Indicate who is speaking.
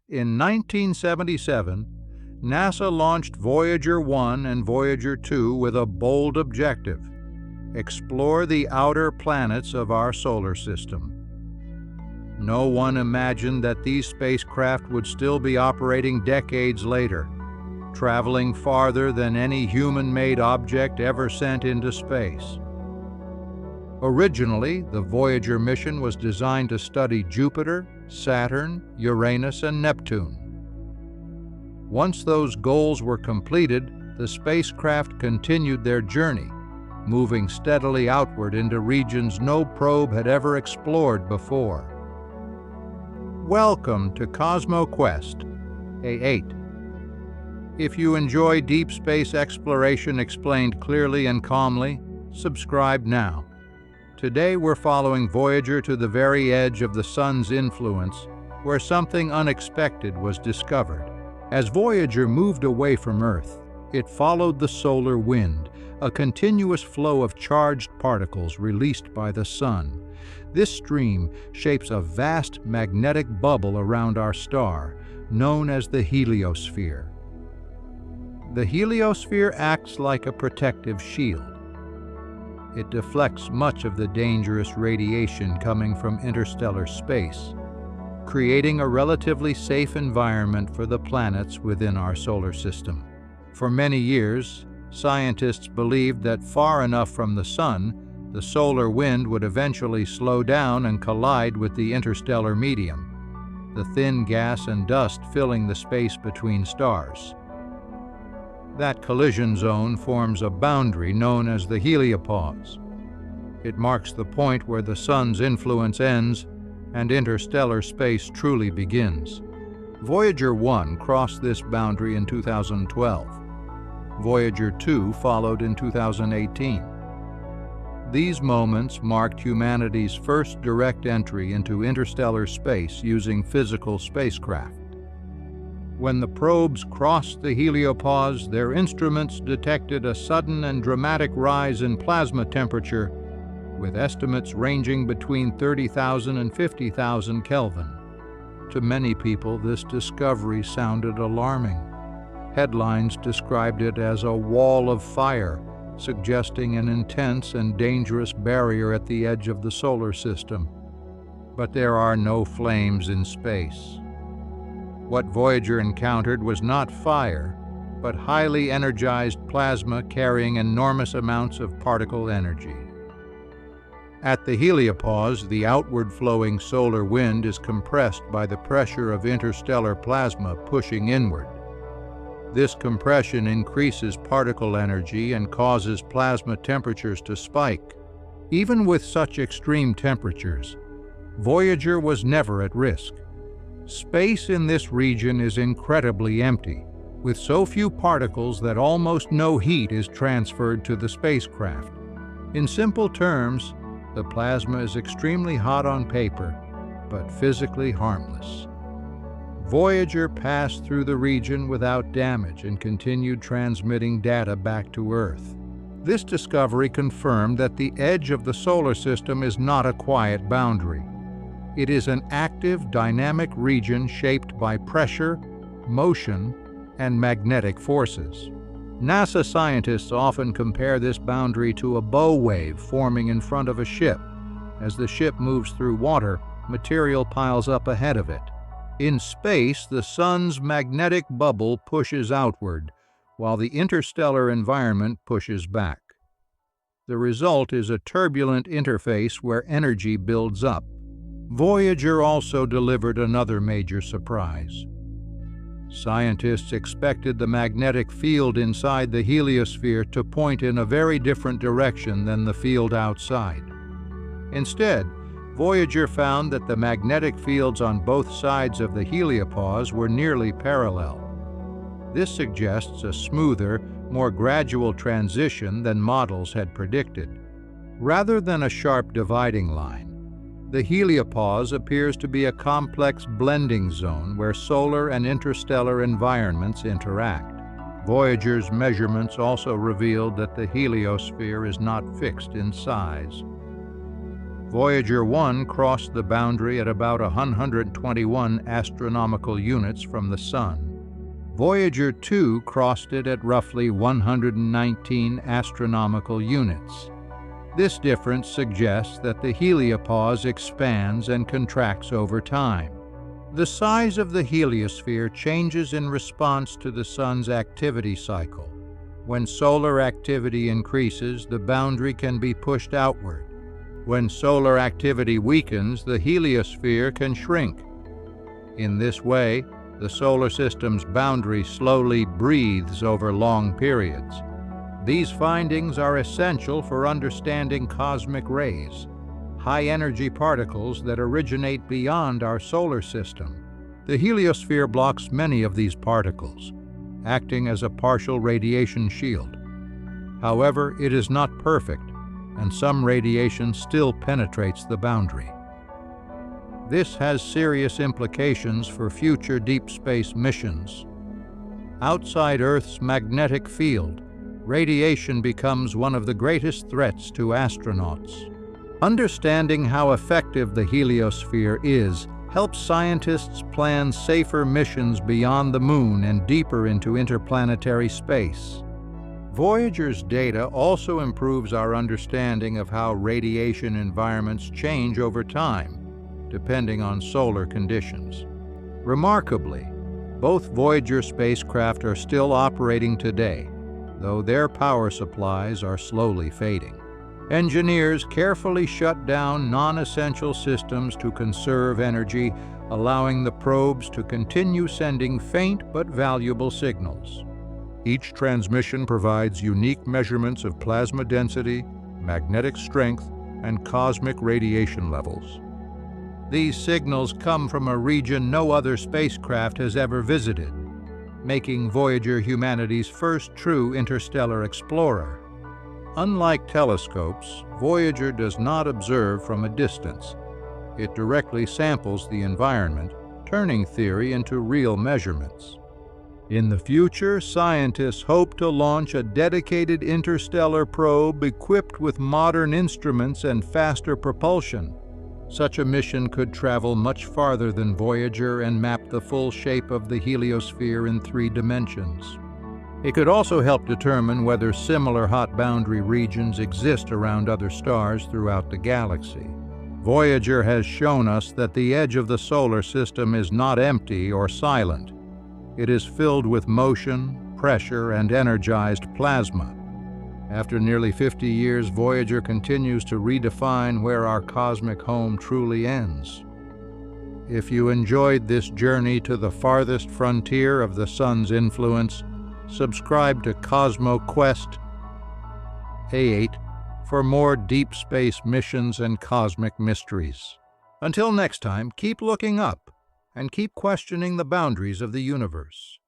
Speaker 1: In 1977, NASA launched Voyager 1 and Voyager 2 with a bold objective: explore the outer planets of our solar system. No one imagined that these spacecraft would still be operating decades later, traveling farther than any human-made object ever sent into space. Originally, the Voyager mission was designed to study Jupiter, Saturn, Uranus, and Neptune. Once those goals were completed, the spacecraft continued their journey, moving steadily outward into regions no probe had ever explored before. Welcome to CosmoQuest A8. If you enjoy deep space exploration explained clearly and calmly, subscribe now. Today we're following Voyager to the very edge of the Sun's influence, where something unexpected was discovered. As Voyager moved away from Earth, it followed the solar wind, a continuous flow of charged particles released by the Sun. This stream shapes a vast magnetic bubble around our star, known as the heliosphere. The heliosphere acts like a protective shield. It deflects much of the dangerous radiation coming from interstellar space, creating a relatively safe environment for the planets within our solar system. For many years, scientists believed that far enough from the Sun, the solar wind would eventually slow down and collide with the interstellar medium, the thin gas and dust filling the space between stars. That collision zone forms a boundary known as the Heliopause. It marks the point where the Sun's influence ends and interstellar space truly begins. Voyager 1 crossed this boundary in 2012. Voyager 2 followed in 2018. These moments marked humanity's first direct entry into interstellar space using physical spacecraft. When the probes crossed the heliopause, their instruments detected a sudden and dramatic rise in plasma temperature, with estimates ranging between 30,000 and 50,000 Kelvin. To many people, this discovery sounded alarming. Headlines described it as a wall of fire, suggesting an intense and dangerous barrier at the edge of the solar system. But there are no flames in space. What Voyager encountered was not fire, but highly energized plasma carrying enormous amounts of particle energy. At the heliopause, the outward-flowing solar wind is compressed by the pressure of interstellar plasma pushing inward. This compression increases particle energy and causes plasma temperatures to spike. Even with such extreme temperatures, Voyager was never at risk. Space in this region is incredibly empty, with so few particles that almost no heat is transferred to the spacecraft. In simple terms, the plasma is extremely hot on paper, but physically harmless. Voyager passed through the region without damage and continued transmitting data back to Earth. This discovery confirmed that the edge of the solar system is not a quiet boundary. It is an active, dynamic region shaped by pressure, motion, and magnetic forces. NASA scientists often compare this boundary to a bow wave forming in front of a ship. As the ship moves through water, material piles up ahead of it. In space, the Sun's magnetic bubble pushes outward, while the interstellar environment pushes back. The result is a turbulent interface where energy builds up. Voyager also delivered another major surprise. Scientists expected the magnetic field inside the heliosphere to point in a very different direction than the field outside. Instead, Voyager found that the magnetic fields on both sides of the heliopause were nearly parallel. This suggests a smoother, more gradual transition than models had predicted. Rather than a sharp dividing line, the heliopause appears to be a complex blending zone where solar and interstellar environments interact. Voyager's measurements also revealed that the heliosphere is not fixed in size. Voyager 1 crossed the boundary at about 121 astronomical units from the Sun. Voyager 2 crossed it at roughly 119 astronomical units. This difference suggests that the heliopause expands and contracts over time. The size of the heliosphere changes in response to the Sun's activity cycle. When solar activity increases, the boundary can be pushed outward. When solar activity weakens, the heliosphere can shrink. In this way, the solar system's boundary slowly breathes over long periods. These findings are essential for understanding cosmic rays, high-energy particles that originate beyond our solar system. The heliosphere blocks many of these particles, acting as a partial radiation shield. However, it is not perfect, and some radiation still penetrates the boundary. This has serious implications for future deep space missions. Outside Earth's magnetic field, radiation becomes one of the greatest threats to astronauts. Understanding how effective the heliosphere is helps scientists plan safer missions beyond the Moon and deeper into interplanetary space. Voyager's data also improves our understanding of how radiation environments change over time, depending on solar conditions. Remarkably, both Voyager spacecraft are still operating today, though their power supplies are slowly fading. Engineers carefully shut down non-essential systems to conserve energy, allowing the probes to continue sending faint but valuable signals. Each transmission provides unique measurements of plasma density, magnetic strength, and cosmic radiation levels. These signals come from a region no other spacecraft has ever visited, making Voyager humanity's first true interstellar explorer. Unlike telescopes, Voyager does not observe from a distance. It directly samples the environment, turning theory into real measurements. In the future, scientists hope to launch a dedicated interstellar probe equipped with modern instruments and faster propulsion. Such a mission could travel much farther than Voyager and map the full shape of the heliosphere in 3 dimensions. It could also help determine whether similar hot boundary regions exist around other stars throughout the galaxy. Voyager has shown us that the edge of the solar system is not empty or silent. It is filled with motion, pressure, and energized plasma. After nearly 50 years, Voyager continues to redefine where our cosmic home truly ends. If you enjoyed this journey to the farthest frontier of the Sun's influence, subscribe to Cosmo Quest A8 for more deep space missions and cosmic mysteries. Until next time, keep looking up and keep questioning the boundaries of the universe.